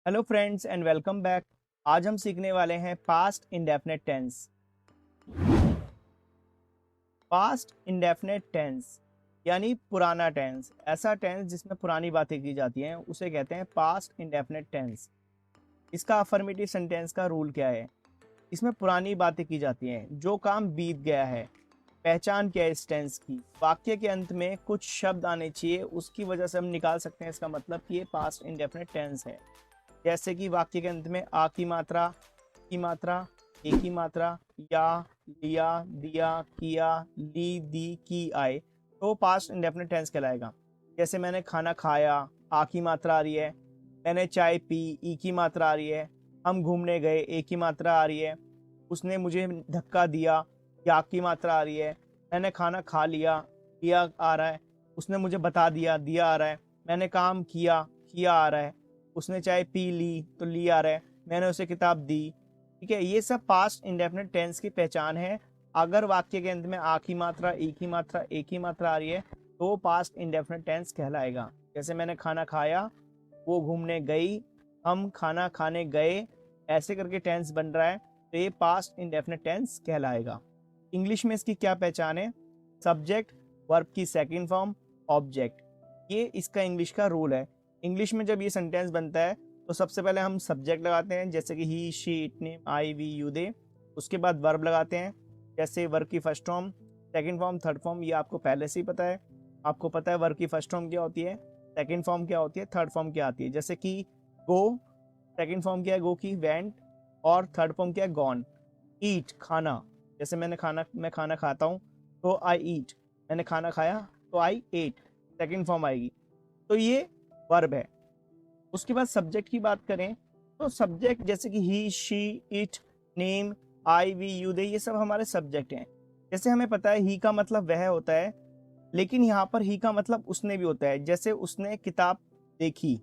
Hello friends and welcome back. आज हम सीखने वाले हैं past indefinite tense. Past indefinite tense यानी पुराना टेंस, ऐसा टेंस जिसमें पुरानी बातें की जाती हैं उसे कहते हैं पास्ट इंडेफिनिट टेंस। इसका अफर्मेटिव सेंटेंस का रूल क्या है? इसमें पुरानी बातें की जाती हैं, जो काम बीत गया है। पहचान क्या है इस टेंस की? वाक्य के अंत में कुछ शब्द आने चाहिए, उसकी वजह से हम निकाल सकते हैं इसका मतलब कि ये पास्ट इंडेफिनिट टेंस है। जैसे कि वाक्य के अंत में आ की मात्रा, ए की मात्रा, या, लिया, दिया, किया, ली, दी, की आए, तो पास्ट इंडेफिनिट टेंस कहलाएगा। जैसे मैंने खाना खाया, आ की मात्रा आ रही है। मैंने चाय पी, ई की मात्रा आ रही है। हम घूमने गए, ए की मात्रा आ रही है। उसने मुझे धक्का दिया, या की मात्रा आ रही है। मैंने खाना खा लिया, लिया आ रहा है। उसने मुझे बता दिया, दिया आ रहा है। मैंने काम किया, किया आ रहा है। उसने चाय पी ली, तो ली आ रहा है। मैंने उसे किताब दी। ठीक है, ये सब पास्ट इंडेफिनिट टेंस की पहचान है। अगर वाक्य के अंत में आ की मात्रा, ई की मात्रा, ए की मात्रा आ रही है तो पास्ट इंडेफिनिट टेंस कहलाएगा। जैसे मैंने खाना खाया, वो घूमने गई, हम खाना खाने गए, ऐसे करके टेंस बन रहा है तो ये पास्ट इंडेफिनिट टेंस कहलाएगा। इंग्लिश में इसकी क्या पहचान है? सब्जेक्ट, वर्ब की सेकंड फॉर्म, ऑब्जेक्ट, ये इसका इंग्लिश का रूल है। इंग्लिश में जब ये सेंटेंस बनता है तो सबसे पहले हम सब्जेक्ट लगाते हैं, जैसे कि he, she, it, name, I, we, you, they. उसके बाद वर्ब लगाते हैं, जैसे वर्ब की first form, second form, third form. ये आपको पहले से ही पता है। आपको पता है वर्ब की फर्स्ट फॉर्म क्या होती है, सेकंड फॉर्म क्या होती है, थर्ड फॉर्म क्या आती है। जैसे कि गो, सेकंड फॉर्म क्या है गो की, वेंट, और थर्ड फॉर्म क्या है, गॉन। ईट, खाना, जैसे मैं खाना खाता हूँ तो आई ईट। मैंने खाना खाया तो आई एट, सेकंड फॉर्म आएगी। तो ये वर्ब है। उसके बाद सब्जेक्ट की बात करें तो सब्जेक्ट जैसे कि he, she, it, name, I, we, you, they, ये सब हमारे सब्जेक्ट हैं। जैसे हमें पता है ही का मतलब वह होता है, लेकिन यहाँ पर ही का मतलब उसने भी होता है। जैसे उसने किताब देखी,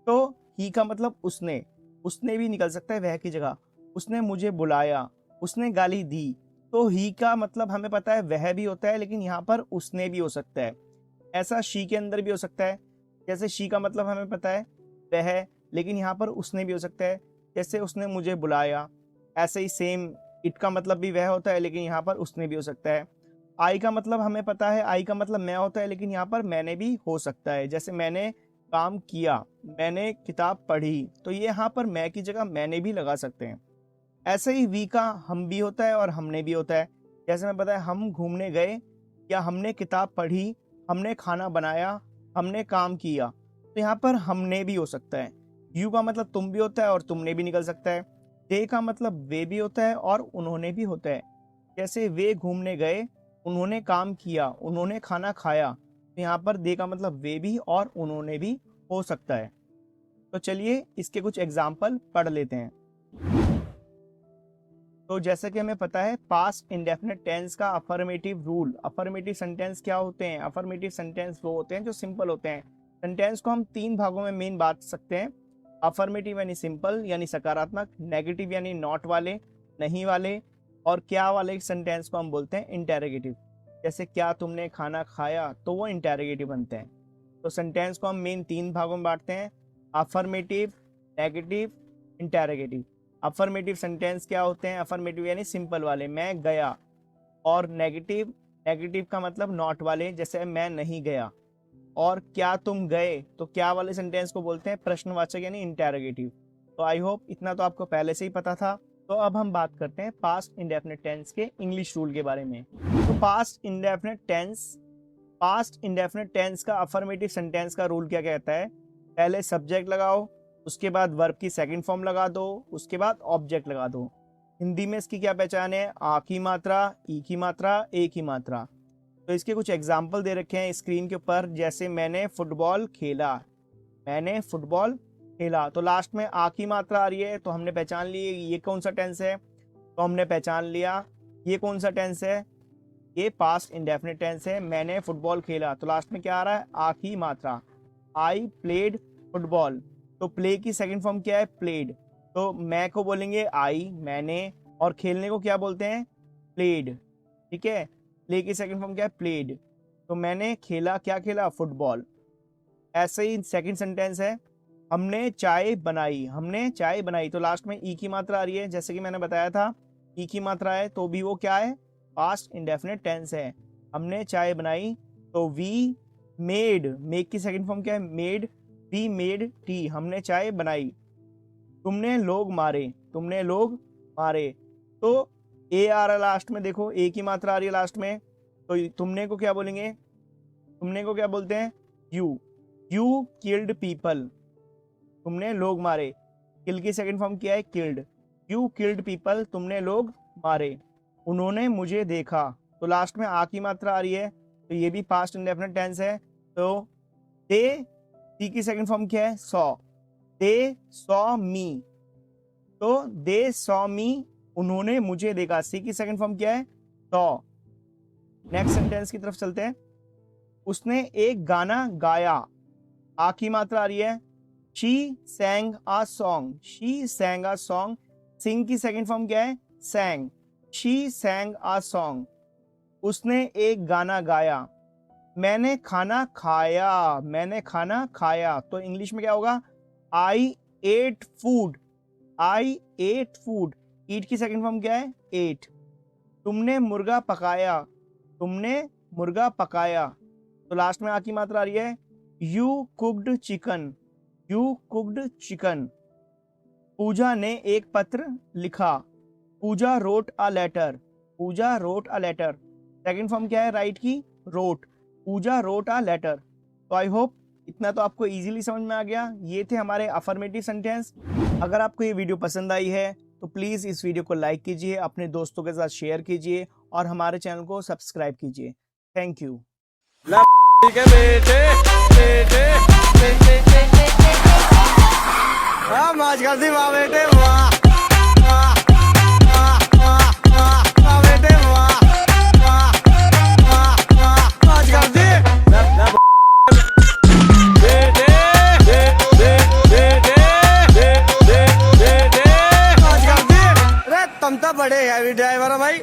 तो ही का मतलब उसने भी निकल सकता है वह की जगह। उसने मुझे बुलाया, उसने गाली दी, तो ही का मतलब हमें पता है वह भी होता है, लेकिन यहाँ पर उसने भी हो सकता है। ऐसा शी के अंदर भी हो सकता है। जैसे शी का मतलब हमें पता है वह, लेकिन यहाँ पर उसने भी हो सकता है। जैसे उसने मुझे बुलाया। ऐसे ही सेम इट का मतलब भी वह होता है, लेकिन यहाँ पर उसने भी हो सकता है। आई का मतलब हमें पता है, आई का मतलब मैं होता है, लेकिन यहाँ पर मैंने भी हो सकता है। जैसे मैंने काम किया, मैंने किताब पढ़ी, तो ये यहाँ पर मैं की जगह मैंने भी लगा सकते हैं। ऐसे ही वी का हम भी होता है और हमने भी होता है। जैसे मैं बताया हम घूमने गए, या हमने किताब पढ़ी, हमने खाना बनाया, हमने काम किया, तो यहाँ पर हमने भी हो सकता है। यू का मतलब तुम भी होता है और तुमने भी निकल सकता है। दे का मतलब वे भी होता है और उन्होंने भी होता है। जैसे वे घूमने गए, उन्होंने काम किया, उन्होंने खाना खाया, तो यहाँ पर दे का मतलब वे भी और उन्होंने भी हो सकता है। तो चलिए इसके कुछ एग्जाम्पल पढ़ लेते हैं। तो जैसे कि हमें पता है पास्ट इंडेफिनिट टेंस का अफर्मेटिव रूल, अफर्मेटिव सेंटेंस क्या होते हैं? अफर्मेटिव सेंटेंस वो होते हैं जो सिंपल होते हैं। सेंटेंस को हम तीन भागों में मेन बांट सकते हैं। अफर्मेटिव यानी सिंपल यानी सकारात्मक, नेगेटिव यानी नॉट वाले, नहीं वाले, और क्या वाले सेंटेंस को हम बोलते हैं इंटेरोगेटिव। जैसे क्या तुमने खाना खाया, तो वो इंटेरोगेटिव बनते हैं। तो सेंटेंस को हम मेन तीन भागों में बांटते हैं, affirmative, negative, interrogative. Affirmative sentence क्या होते हैं? अफर्मेटिव यानी सिंपल वाले, मैं गया। और नेगेटिव, नेगेटिव का मतलब नॉट वाले, जैसे मैं नहीं गया। और क्या तुम गए, तो क्या वाले सेंटेंस को बोलते हैं प्रश्नवाचक यानी इंटेरोगेटिव। तो आई होप इतना तो आपको पहले से ही पता था। तो अब हम बात करते हैं पास्ट इंडेफिनिट टेंस के इंग्लिश रूल के बारे में। तो पास्ट इंडेफिनिट टेंस का अफर्मेटिव सेंटेंस का रूल क्या कहता है? पहले सब्जेक्ट लगाओ, उसके बाद वर्ब की सेकंड फॉर्म लगा दो, उसके बाद ऑब्जेक्ट लगा दो। हिंदी में इसकी क्या पहचान है? आ की मात्रा, ई की मात्रा, ए की मात्रा। तो इसके कुछ एग्जाम्पल दे रखे हैं स्क्रीन के ऊपर। जैसे मैंने फुटबॉल खेला, मैंने फुटबॉल खेला, तो लास्ट में आ की मात्रा आ रही है, तो हमने पहचान ली ये कौन सा टेंस है। तो हमने पहचान लिया ये कौन सा टेंस है, ये पास्ट इंडेफिनिट टेंस है। मैंने फुटबॉल खेला, तो लास्ट में क्या आ रहा है? आ की मात्रा। आई प्लेड फुटबॉल, तो प्ले की सेकंड फॉर्म क्या है? प्लेड। तो मैं को बोलेंगे आई, मैंने, और खेलने को क्या बोलते हैं? प्लेड। ठीक है, प्ले की सेकंड फॉर्म क्या है? प्लेड। तो मैंने खेला, क्या खेला? फुटबॉल। ऐसे ही सेकंड सेंटेंस है, हमने चाय बनाई, हमने चाय बनाई। तो लास्ट में ई की मात्रा आ रही है, जैसे कि मैंने बताया था ई की मात्रा है तो भी वो क्या है, पास्ट इंडेफिनिट टेंस है। हमने चाय बनाई तो वी मेड, मेक की सेकंड फॉर्म क्या है, मेड। वी मेड टी, हमने चाय बनाई। तुमने लोग मारे, तुमने लोग मारे। तो ए आ रहा लास्ट में, देखो ए की मात्रा आ रही है लास्ट में, तो तुमने को क्या बोलेंगे, तुमने को क्या बोलते हैं, यू। यू किल्ड पीपल, तुमने लोग मारे। किल की सेकंड फॉर्म क्या है, किल्ड। यू किल्ड पीपल, तुमने लोग मारे। उन्होंने मुझे देखा, तो लास्ट में आ की मात्रा आ रही है तो ये भी पास्ट इंडेफिनिट टेंस है। तो दे, सी की सेकंड फॉर्म क्या है, सॉ। दे सॉ मी, तो दे सॉ मी, उन्होंने मुझे देखा। सी की सेकंड फॉर्म क्या है, सॉ। नेक्स्ट सेंटेंस की तरफ चलते हैं। उसने एक गाना गाया, आ की मात्रा आ रही है। She sang a song, she sang a song। सिंग की सेकंड फॉर्म क्या है, sang। she sang a song, उसने एक गाना गाया। मैंने खाना खाया, मैंने खाना खाया। तो इंग्लिश में क्या होगा, I ate food, I ate food। ईट की सेकंड फॉर्म क्या है, ate। तुमने मुर्गा पकाया, तुमने मुर्गा पकाया। तो लास्ट में आ की मात्रा आ रही है। You cooked chicken, you cooked chicken. Pooja ने एक पत्र लिखा, Pooja wrote a letter, Pooja wrote a letter. Second form क्या है राइट की, wrote. Pooja wrote a letter. तो आई होप इतना तो आपको इजीली समझ में आ गया। ये थे हमारे अफर्मेटिव सेंटेंस। अगर आपको ये वीडियो पसंद आई है तो प्लीज़ इस वीडियो को लाइक कीजिए, अपने दोस्तों के साथ शेयर कीजिए और हमारे चैनल को सब्सक्राइब कीजिए। Thank you. मौज कर दी वाह बेटे वाह, वाह, वाह, वाह, वाह, वाह बेटे वाह, वाह, वाह, वाह, मौज कर दी बेटे, मौज कर दी। अरे तुम तो बड़े हैवी ड्राइवर हो भाई।